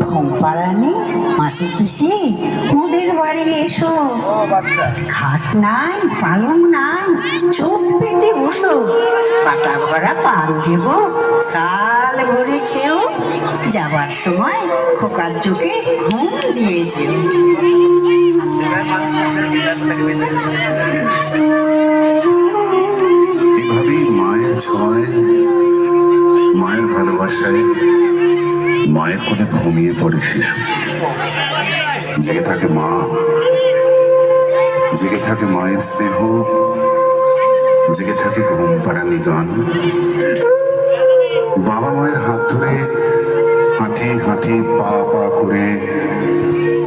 ঘুমপাড়ানি মাসি পিসি ওদের বাড়ি এসো। খাট নাই, পালং নাই, চোখ পেতে বসো। পাটা ভরা পান দেব, কাল ভরে খেও। যাবার সময় খোকার চোখে ঘুম দিয়েছে। এভাবেই মায়ের ছোঁয়ায়, মায়ের ভালোবাসায় মায়ের কোলে ঘুমিয়ে পড়ে শিশু। জেগে থাকে মা, জেগে থাকে মায়ের স্নেহ, জেগে থাকে ঘুম পাড়ানি গান। বাবা মায়ের হাত ধরে হাঁটি হাঁটি পা পা করে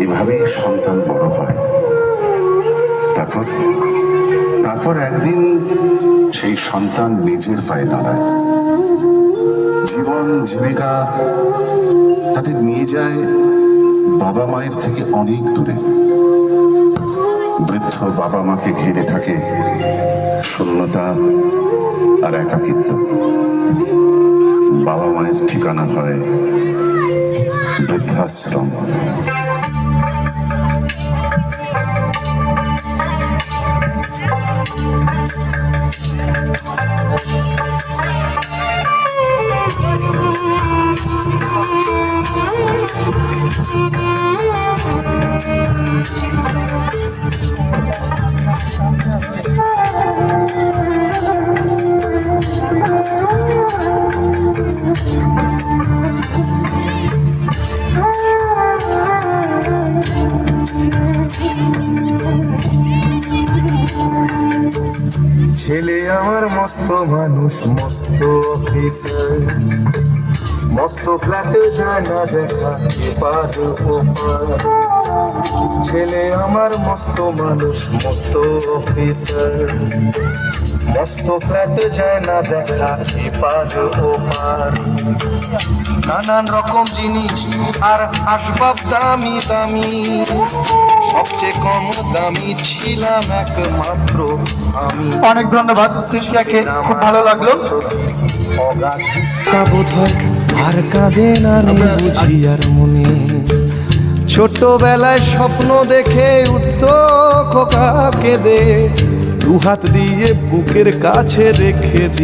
এভাবেই সন্তান বড় হয়। তারপর একদিন সেই সন্তান নিজের পায়ে দাঁড়ায়। জীবন জীবিকা তাদের নিয়ে যায় বাবা মায়ের থেকে অনেক দূরে। বৃদ্ধ বাবা মাকে ঘিরে থাকে শূন্যতা আর একাকিত্ব। বাবা মায়ের ঠিকানা হয় বৃদ্ধাশ্রম। ছেলে আমার মস্ত মানুষ, মস্ত অফিসার, মস্ত ফ্ল্যাটে যায় না দেখা এপার ওপার। ছেলে আমার মস্ত মানুষ, মস্ত অফিসার, মস্ত ফ্ল্যাটে যায় না দেখা এপার ওপার। নানান রকম জিনিস আর আসবাব দামি দামি, সবচেয়ে কম দামি ছিলাম একমাত্র আমি। অনেক ধন্যবাদ সিস্টারকে, খুব ভালো লাগলো। বোধ হয় আর কাঁদে না বুঝি আর মনে, ছোটবেলায় স্বপ্ন দেখে উঠতো খোকা কেঁদে, দু হাত দিয়ে বুকের কাছে রেখে দি